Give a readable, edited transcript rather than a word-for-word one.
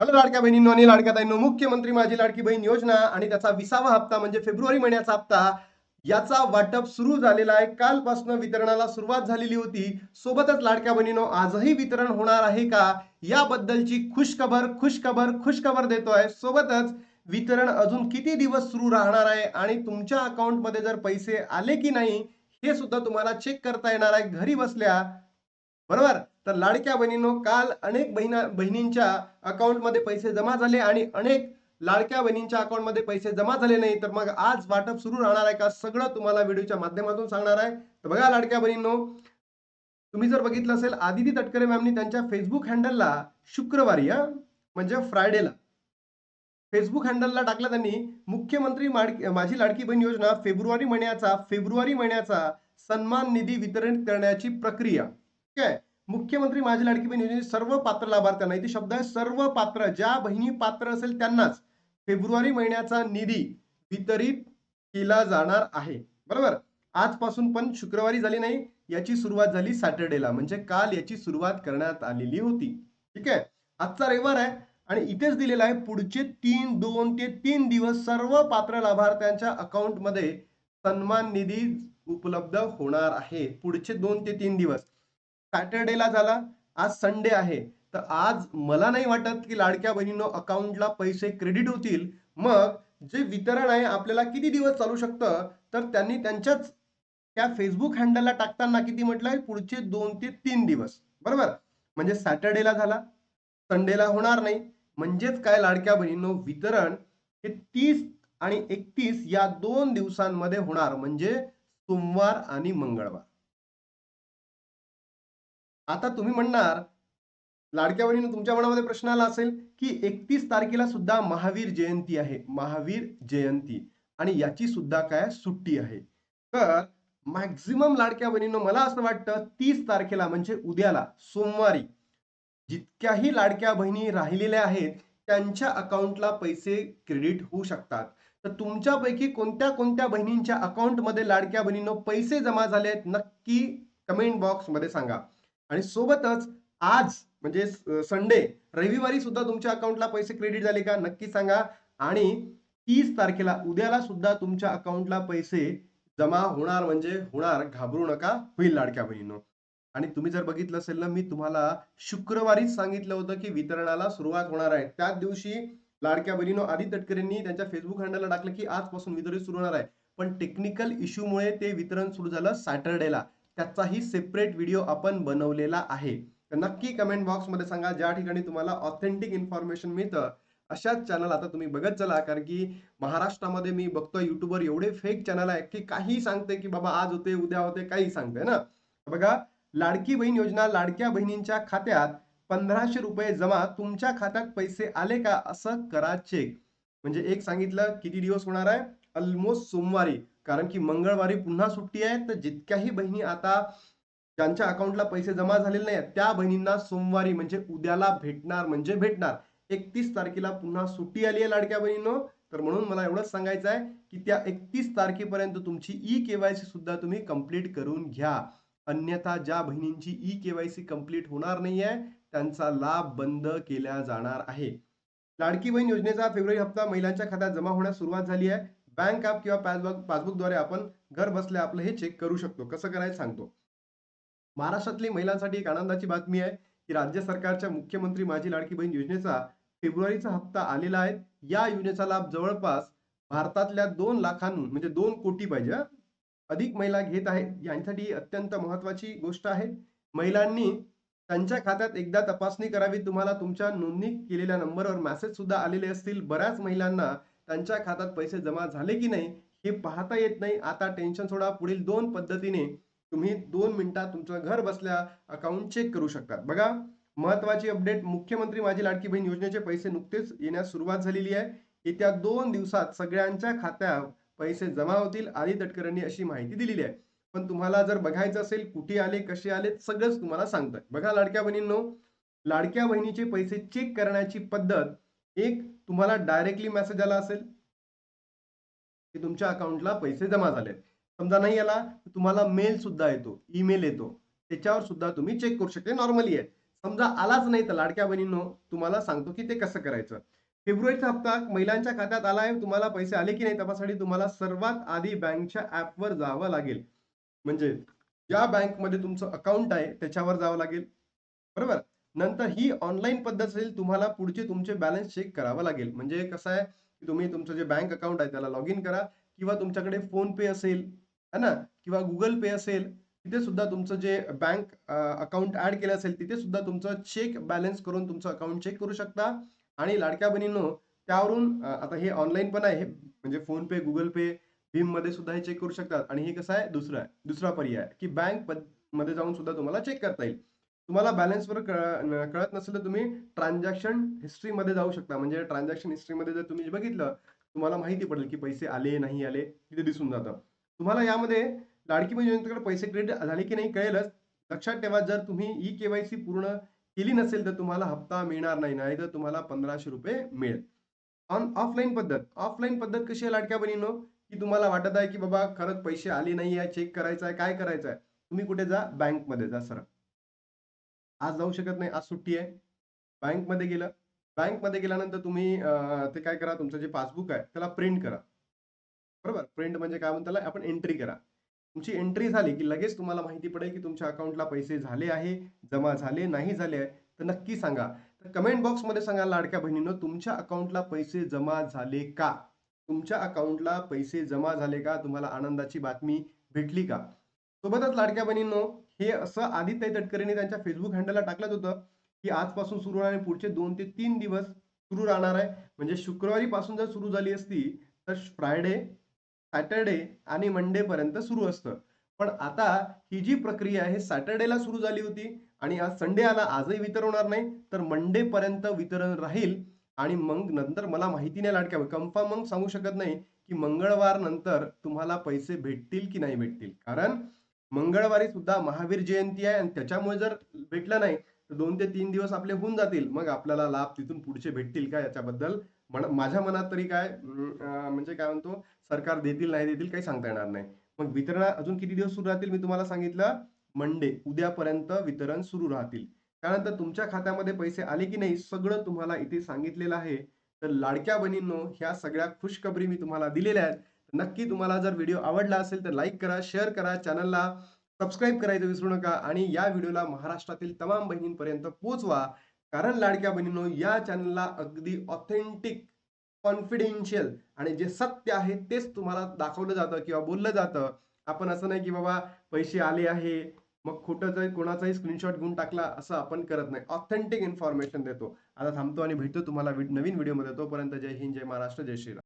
Hello लाडक्या बहिणींनो आणि लाडक्या ताईंनो, मुख्यमंत्री माझी लाडकी बहीण योजना आणि त्याचा 20वा हप्ता म्हणजे फेब्रुवारी महिन्याचा हप्ता याचा वाटप सुरू झालेला आहे. कालपासून वितरणाला सुरुवात झालेली होती. सोबतच लाडक्या बहिणींनो, आजही वितरण होणार आहे का याबद्दलची खुशखबर देतोय. सोबतच वितरण अजून किती दिवस सुरू राहणार आहे आणि तुमच्या अकाउंटमध्ये जर पैसे आले की नाही हे सुद्धा तुम्हाला चेक करता येणार आहे घरी बसल्या. बरोबर. तर लाडक्या बहिणींनो, काल अनेक बहिणींच्या अकाउंटमध्ये पैसे जमा झाले आणि अनेक लाडक्या बहिणींच्या अकाउंटमध्ये पैसे जमा झाले नाही. तर मग आज वाटप सुरू राहणार आहे का, सगळं तुम्हाला व्हिडिओच्या माध्यमातून सांगणार आहे. तर बघा लाडक्या बहिणींनो, तुम्ही जर बघितलं असेल, आदिती तटकरे मॅमनी त्यांच्या फेसबुक हँडलला शुक्रवारी म्हणजे फ्रायडेला फेसबुक हँडलला टाकलं त्यांनी, मुख्यमंत्री माझी लाडकी बहीण योजना फेब्रुवारी महिन्याचा सन्मान निधी वितरण करण्याची प्रक्रिया. ठीक आहे. मुख्यमंत्री माझी लाडकी बहीण योजनेचे सर्व पात्र लाभार्थ्यांना, इथे शब्द आहे सर्व पात्र, ज्या बहिणी पात्र असेल त्यांनाच फेब्रुवारी महिन्याचा निधी वितरित केला जाणार आहे. बरोबर. आजपासून पण शुक्रवारी झाली नाही, याची सुरुवात झाली सॅटर्डेला, म्हणजे काल याची सुरुवात करण्यात आलेली होती. ठीक आहे. आजचा रविवार आहे आणि इथेच दिलेला आहे, पुढचे 2 ते 3 दिवस सर्व पात्र लाभार्थ्यांच्या अकाउंटमध्ये सन्मान निधी उपलब्ध होणार आहे. पुढचे 2 ते 3 दिवस. सॅटर्डेला झाला, आज संडे आहे. तर आज मला नाही वाटत की लाडक्या बहिणींनो अकाउंटला पैसे क्रेडिट होतील. मग जे वितरण आहे आपल्याला किती दिवस चालू शकतं, तर त्यांनी त्यांच्याच त्या फेसबुक हँडलला टाकताना किती म्हटलंय, पुढचे 2 ते 3 दिवस. बरोबर. म्हणजे सॅटर्डेला झाला, संडेला होणार नाही. म्हणजेच काय लाडक्या बहिणींनो, वितरण हे 30 आणि 31 या 2 दिवसांमध्ये होणार, म्हणजे सोमवार आणि मंगळवार. आता तुम्ही म्हणणार, लाडक्या बहिणींनो, तुमच्या मनामध्ये प्रश्न आला असेल की 31 तारखेला सुद्धा महावीर जयंती आहे, महावीर जयंती, आणि याची सुद्धा काय सुट्टी आहे. तर मॅक्झिमम लाडक्या बहिणींनो, मला असं वाटतं 30 तारखेला म्हणजे उद्याला सोमवारी जितक्याही लाडक्या बहिणी राहिलेल्या आहेत त्यांच्या अकाउंटला पैसे क्रेडिट होऊ शकतात. तर तुमच्यापैकी कोणत्या कोणत्या बहिणींच्या अकाउंटमध्ये लाडक्या बहिणींनो पैसे जमा झाले आहेत, नक्की कमेंट बॉक्स मध्ये सांगा. आणि सोबतच आज म्हणजे संडे, रविवारी सुद्धा तुमच्या अकाउंटला पैसे क्रेडिट झाले का नक्की सांगा. आणि 30 तारखेला उद्याला सुद्धा तुमच्या अकाउंटला पैसे जमा होणार म्हणजे होणार, घाबरू नका, होईल लाडक्या बहिणींनो. आणि तुम्ही जर बघितलं असेल ना, मी तुम्हाला शुक्रवारीच सांगितलं होतं की वितरणाला सुरुवात होणार आहे. त्याच दिवशी लाडक्या बहिणीनो आदिती तटकरेंनी त्यांच्या फेसबुक हँडलला टाकलं की आजपासून वितरित सुरू होणार आहे. पण टेक्निकल इश्यूमुळे ते वितरण सुरू झालं सॅटर्डेला. त्याचाही सेपरेट व्हिडिओ आपण बनवलेला आहे. तर नक्की कमेंट बॉक्समध्ये सांगा, ज्या ठिकाणी तुम्हाला ऑथेंटिक इन्फॉर्मेशन मिळतं अशाच चॅनल आता तुम्ही बघत चला. कारण की महाराष्ट्रामध्ये मी बघतोय युट्यूबवर एवढे फेक चॅनल आहे की काही सांगते की बाबा आज होते, उद्या होते, काही सांगते ना. बघा, लाडकी बहीण योजना, लाडक्या बहिणींच्या खात्यात 1500 रुपये जमा, तुमच्या खात्यात पैसे आले का असं करा चेक. म्हणजे एक सांगितलं किती दिवस होणार आहे, ऑलमोस्ट सोमवारी. कारण की मंगळवारी पुन्हा सुट्टी आहे. तर जितक्याही बहिणी आता ज्यांच्या अकाउंटला पैसे जमा झालेले नाही त्या बहिणींना सोमवारी म्हणजे उद्याला भेटणार म्हणजे भेटणार. 31 तारखेला पुन्हा सुट्टी आली आहे लाडक्या बहिणींनो. तर म्हणून मला एवढंच सांगायचं आहे की त्या 31 तारखेपर्यंत तुमची ई-केवायसी सुद्धा तुम्ही कंप्लीट करून घ्या. अन्यथा ज्या बहिणींची ई-केवायसी कंप्लीट होणार नाहीये त्यांचा लाभ बंद केला जाणार आहे. लाडकी बहीण योजनेचा फेब्रुवारी हप्ता महिलांच्या खात्यात जमा होण्यास सुरुवात झाली आहे. बँक ॲप किंवा पासबुकद्वारे आपण घर बसल्या आपलं हे चेक करू शकतो. कसं करायचं सांगतो. महाराष्ट्रातल्या महिलांसाठी एक आनंदाची बातमी आहे की राज्य सरकारच्या मुख्यमंत्री माझी लाडकी बहीण योजनेचा फेब्रुवारीचा हप्ता आलेला आहे. या योजनेचा लाभ जवळपास भारतातल्या 2 लाखांहून म्हणजे 2 कोटी पाहिजे अधिक महिला घेत आहेत. यांसाठी अत्यंत महत्वाची गोष्ट आहे. महिलांनी त्यांच्या खात्यात एकदा तपासणी करावी. तुम्हाला तुमच्या नोंदणी केलेल्या नंबरवर मेसेज सुद्धा आलेले असतील. बऱ्याच महिलांना त्यांच्या खात्यात पैसे जमा झाले की नाही हे पाहता येत नाही. आता टेन्शन सोडा, पुढील 2 पद्धतीने तुम्ही 2 मिनिटात तुमचं घर बसल्या अकाउंट चेक करू शकता. बघा, महत्वाची अपडेट, मुख्यमंत्री माझी लाडकी बहीण योजनेचे पैसे नुकतेच येण्यास सुरुवात झालेली आहे. येत्या 2 दिवसात सगळ्यांच्या खात्यात पैसे जमा होतील. आदिती तटकरेंनी अशी माहिती दिलेली आहे. पण तुम्हाला जर बघायचं असेल कुठे आले, कसे आले, सगळंच तुम्हाला सांगतोय. बघा लाडक्या बहिणींनो, लाडक्या बहिणीचे पैसे चेक करण्याची पद्धत, एक, तुम्हाला डायरेक्टली मेसेज आला असेल की तुमच्या अकाउंटला पैसे जमा झालेत. समजा नाही आला तर तुम्हाला मेल सुद्धा येतो, ईमेल येतो. त्याच्यावर सुद्धा तुम्ही चेक करू शकता, नॉर्मली आहे. समजा आलाच नाही तर लाडक्या बहिणींनो तुम्हाला सांगतो की ते कसं करायचं. फेब्रुवारीचा हप्ता महिलांच्या खात्यात आला आहे, तुम्हाला पैसे आले की नाही तपासासाठी तुम्हाला सर्वात आधी बँकच्या ॲपवर जावं लागेल. म्हणजे ज्या बँकमध्ये तुमचं अकाउंट आहे त्याच्यावर जावं लागेल. बरोबर? नंतर ही ऑनलाईन पद्धत असेल, तुम्हाला पुढचे तुमचे बॅलन्स चेक करावं लागेल. म्हणजे कसं आहे, की तुम्ही तुमचं जे बँक अकाउंट आहे त्याला लॉग इन करा किंवा तुमच्याकडे फोन पे असेल, है ना? किंवा Google पे असेल, तिथे सुद्धा तुमचं जे बँक अकाउंट ॲड केलं असेल, तिथे सुद्धा तुमचं चेक बॅलन्स करून तुमचं अकाउंट चेक करू शकता. आणि लाडक्या बहिणींनो, त्यावरून आता हे ऑनलाईन पण आहे, म्हणजे फोन पे, Google पे, भीममध्ये सुद्धा हे चेक करू शकतात. आणि हे कसं आहे, दुसरा पर्याय की बँक मध्ये जाऊन सुद्धा तुम्हाला चेक करता येईल. तुम्हाला बॅलन्सवर कळत नसेल तर तुम्ही ट्रान्झॅक्शन हिस्ट्रीमध्ये जाऊ शकता. म्हणजे ट्रान्झॅक्शन हिस्ट्रीमध्ये जर तुम्ही बघितलं, तुम्हाला माहिती पडेल की पैसे आले, नाही आले, तिथे दिसून जातं. तुम्हाला यामध्ये लाडकी बहीण योजनेकडे पैसे क्रेडिट झाले की नाही कळेलच. लक्षात ठेवा, जर तुम्ही ई-के-वाय-सी पूर्ण केली नसेल तर तुम्हाला हप्ता मिळणार नाही. नाहीतर तुम्हाला ₹1500 मिळेल. ऑफलाईन पद्धत कशी आहे लाडक्या बहिणींनो, की तुम्हाला वाटत आहे की बाबा खरंच पैसे आले नाही आहे, चेक करायचा आहे, काय करायचं आहे? तुम्ही कुठे जा, बँकमध्ये जा सरळ. आज जाऊ शकत नाही, आज सुट्टी आहे. बँकमध्ये गेलं. बँकमध्ये गेल्यानंतर तुम्ही ते काय करा, तुमचं जे पासबुक आहे त्याला प्रिंट करा. बरोबर? प्रिंट म्हणजे काय म्हणतो त्याला, आपण एंट्री करा. तुमची एंट्री झाली की लगेच तुम्हाला माहिती पडेल की तुमच्या अकाउंटला पैसे झाले आहे, जमा झाले, नाही झाले आहे. तर नक्की सांगा. तर कमेंट बॉक्समध्ये सांगा लाडक्या बहिणींनो, तुमच्या अकाउंटला पैसे जमा झाले का? तुमच्या अकाउंटला पैसे जमा झाले का? तुम्हाला आनंदाची बातमी भेटली का? सोबतच लाडक्या बहिणींनो, हे असं आदित्य तटकरेंनी त्यांच्या Facebook हँडलला टाकलं होतं, की आजपासून सुरू होणारे पुढचे 2 ते 3 दिवस सुरू राहणार आहे. म्हणजे शुक्रवारीपासून जर सुरू झाली असती, तर फ्रायडे, सॅटरडे आणि मंडेपर्यंत सुरू असतं. पण आता ही जी प्रक्रिया आहे सॅटरडेला सुरू झाली होती आणि आज संडे आला, आजही वितरण होणार नाही, तर मंडेपर्यंत वितरण राहील. आणि मग नंतर मला माहिती नाही लाडक्या कन्फर्म मग सांगू शकत नाही, की मंगळवार नंतर तुम्हाला पैसे भेटतील की नाही भेटतील. कारण मंगळवारी सुद्धा महावीर जयंती आहे आणि त्याच्यामुळे जर भेटलं नाही, तर 2 ते 3 दिवस आपले होऊन जातील. मग आपल्याला लाभ तिथून पुढचे भेटतील का याच्याबद्दल माझ्या मनात तरी काय म्हणजे काय म्हणतो, सरकार देतील, नाही देतील काही सांगता येणार नाही. मग वितरण अजून किती दिवस सुरू राहतील मी तुम्हाला सांगितलं, मंडे उद्यापर्यंत वितरण सुरू राहतील. त्यानंतर तुमच्या खात्यामध्ये पैसे आले की नाही सगळं तुम्हाला इथे सांगितलेलं आहे. तर लाडक्या बहिणींनो, ह्या सगळ्या खुशखबरी मी तुम्हाला दिलेल्या आहेत. नक्की तुम्हाला जर व्हिडिओ आवडला असेल तर लाईक करा, शेअर करा, चॅनलला सबस्क्राईब करायचं विसरू नका आणि या व्हिडिओला महाराष्ट्रातील तमाम बहिणींपर्यंत पोहोचवा. कारण लाडक्या बहिणींनो, या चॅनलला अगदी ऑथेंटिक, कॉन्फिडेन्शियल आणि जे सत्य आहे तेच तुम्हाला दाखवलं जातं किंवा बोललं जातं. आपण असं नाही की बाबा पैसे आले आहे, मग खोटं कोणाचाही स्क्रीनशॉट घेऊन टाकला, असं आपण करत नाही. ऑथेंटिक इन्फॉर्मेशन देतो. आता थांबतो आणि भेटतो तुम्हाला नवीन व्हिडिओमध्ये. तोपर्यंत जय हिंद, जय महाराष्ट्र, जय श्रीराम.